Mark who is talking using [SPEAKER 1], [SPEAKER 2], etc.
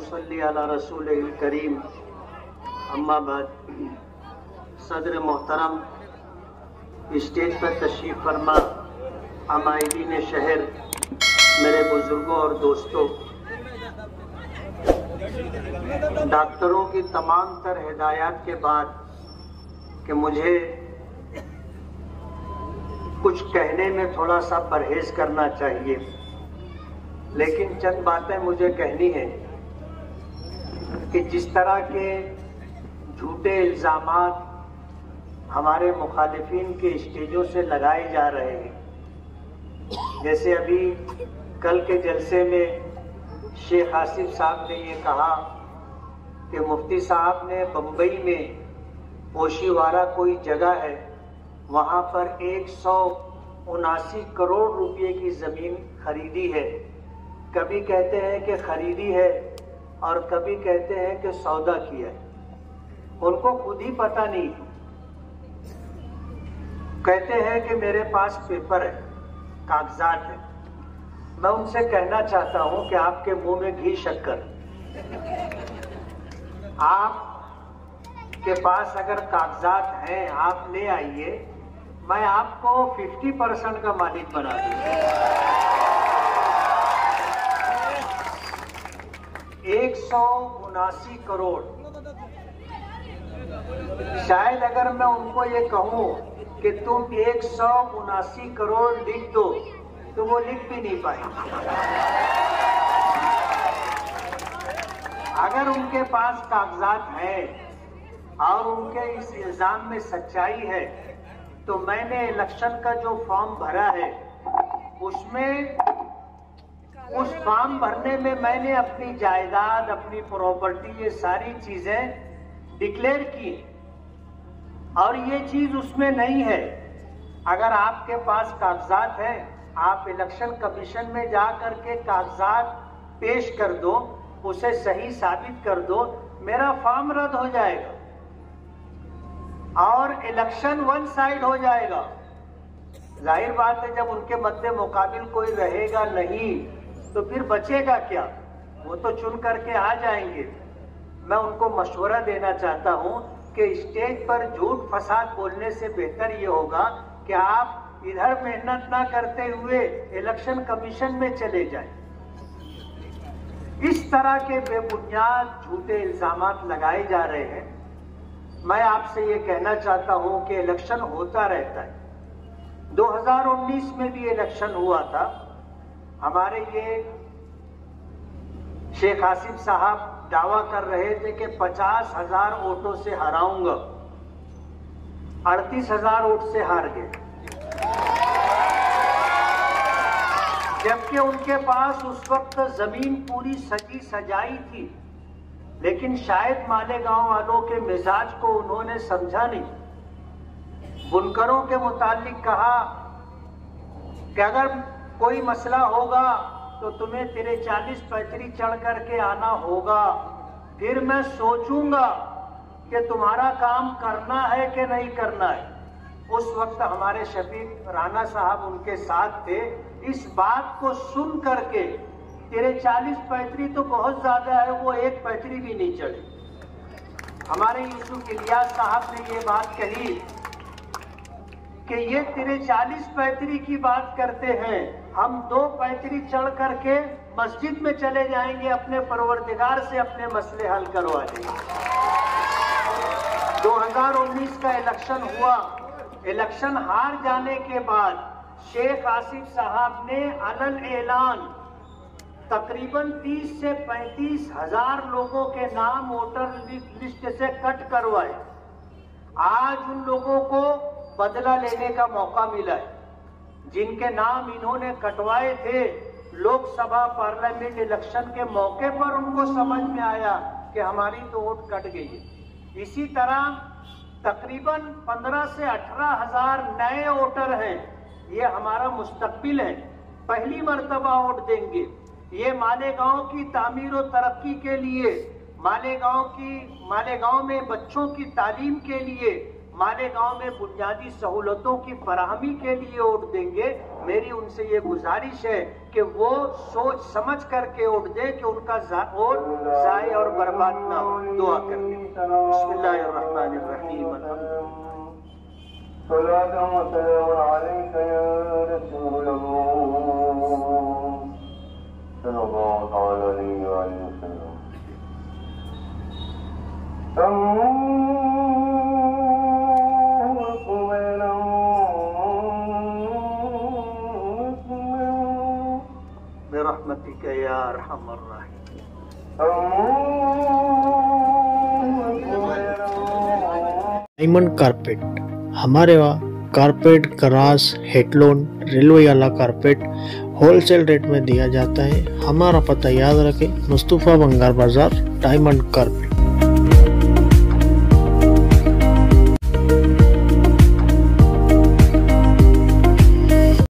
[SPEAKER 1] सल्ली अला रसूलिल करीम। अम्मा बाद, सदर मोहतरम, स्टेज पर तशरीफ़ फरमा अमायदीन शहर, मेरे बुजुर्गों और दोस्तों, डॉक्टरों की तमाम तर हिदायत के बाद कि मुझे कुछ कहने में थोड़ा सा परहेज करना चाहिए, लेकिन चंद बातें मुझे कहनी है कि जिस तरह के झूठे इल्ज़ामात हमारे मुखालिफिन के स्टेजों से लगाए जा रहे हैं, जैसे अभी कल के जलसे में शेख आसिफ साहब ने ये कहा कि मुफ्ती साहब ने बम्बई में ओशीवारा कोई जगह है, वहाँ पर 179 करोड़ रुपए की ज़मीन खरीदी है। कभी कहते हैं कि खरीदी है और कभी कहते हैं कि सौदा किया है। उनको खुद ही पता नहीं। कहते हैं कि मेरे पास पेपर है, कागजात है। मैं उनसे कहना चाहता हूं कि आपके मुंह में घी शक्कर, आपके पास अगर कागजात हैं आप ले आइए, मैं आपको 50% का मालिक बना दूंगा। 179 करोड़। शायद अगर मैं उनको ये कहूं कि तुम 179 करोड़ लिख दो तो वो लिख भी नहीं पाएंगे। अगर उनके पास कागजात हैं और उनके इस इल्जाम में सच्चाई है, तो मैंने इलेक्शन का जो फॉर्म भरा है उसमें, उस फॉर्म भरने में मैंने अपनी जायदाद, अपनी प्रॉपर्टी, ये सारी चीजें डिक्लेयर की और ये चीज उसमें नहीं है। अगर आपके पास कागजात है, आप इलेक्शन कमीशन में जा करके कागजात पेश कर दो, उसे सही साबित कर दो, मेरा फॉर्म रद्द हो जाएगा और इलेक्शन वन साइड हो जाएगा। जाहिर बात है, जब उनके मद्दे मुकाबिल कोई रहेगा नहीं तो फिर बचेगा क्या? वो तो चुन करके आ जाएंगे। मैं उनको मशवरा देना चाहता हूं कि स्टेज पर झूठ फसाद बोलने से बेहतर ये होगा कि आप इधर मेहनत ना करते हुए इलेक्शन कमीशन में चले जाएं। इस तरह के बेबुनियाद झूठे इल्जामात लगाए जा रहे हैं। मैं आपसे ये कहना चाहता हूं कि इलेक्शन होता रहता है। 2019 में भी इलेक्शन हुआ था। हमारे ये शेख आसिफ साहब दावा कर रहे थे कि 50,000 वोटों से हराऊंगा, 38,000 वोट से हार गए, जबकि उनके पास उस वक्त जमीन पूरी सजी सजाई थी। लेकिन शायद मालेगांव वालों के मिजाज को उन्होंने समझा नहीं। बुनकरों के मुतालिक कहा कि अगर कोई मसला होगा तो तुम्हें तेरे 40 पैतरी चढ़ करके आना होगा, फिर मैं सोचूंगा कि तुम्हारा काम करना है कि नहीं करना है। उस वक्त हमारे शफीक राणा साहब उनके साथ थे। इस बात को सुन करके तेरे 40 पैतरी तो बहुत ज्यादा है, वो 1 पैतरी भी नहीं चढ़ी। हमारे यूसुफ इलियास साहब ने ये बात कही कि ये तेरे 40 पैतरी की बात करते हैं, हम 2 पैतरी चढ़ करके मस्जिद में चले जाएंगे, अपने परवरदिगार से अपने मसले हल करवा देंगे। 2019 का इलेक्शन हुआ। इलेक्शन हार जाने के बाद शेख आसिफ साहब ने अलल ऐलान तकरीबन 30 से 35 हजार लोगों के नाम वोटर लिस्ट से कट करवाए। आज उन लोगों को बदला लेने का मौका मिला है। जिनके नाम इन्होंने कटवाए थे, लोकसभा पार्लियामेंट इलेक्शन के मौके पर उनको समझ में आया कि हमारी तो वोट कट गई है। इसी तरह तकरीबन 15 से 18 हजार नए वोटर हैं। ये हमारा मुस्तकबिल है, पहली मर्तबा वोट देंगे। ये मालेगांव की तामीर और तरक्की के लिए, मालेगांव में बच्चों की तालीम के लिए, मालेगांव में बुनियादी सहूलतों की फराहमी के लिए वोट देंगे। मेरी उनसे ये गुजारिश है कि वो सोच समझ करके वोट दें कि उनका वोट जाये और बर्बाद ना हो। दुआ करने बिस्मिल्लाहिर्रहमानिर्रहीम। बिरहमतिक या अरहमर राहिमीन।
[SPEAKER 2] डायमंड कारपेट, हमारे वहाँ कारपेट, ग्रास, हेडलोन, रेलवे वाला कारपेट होलसेल रेट में दिया जाता है। हमारा पता याद रखें, मुस्तफ़ा बंगार बाजार, डायमंड कारपेट।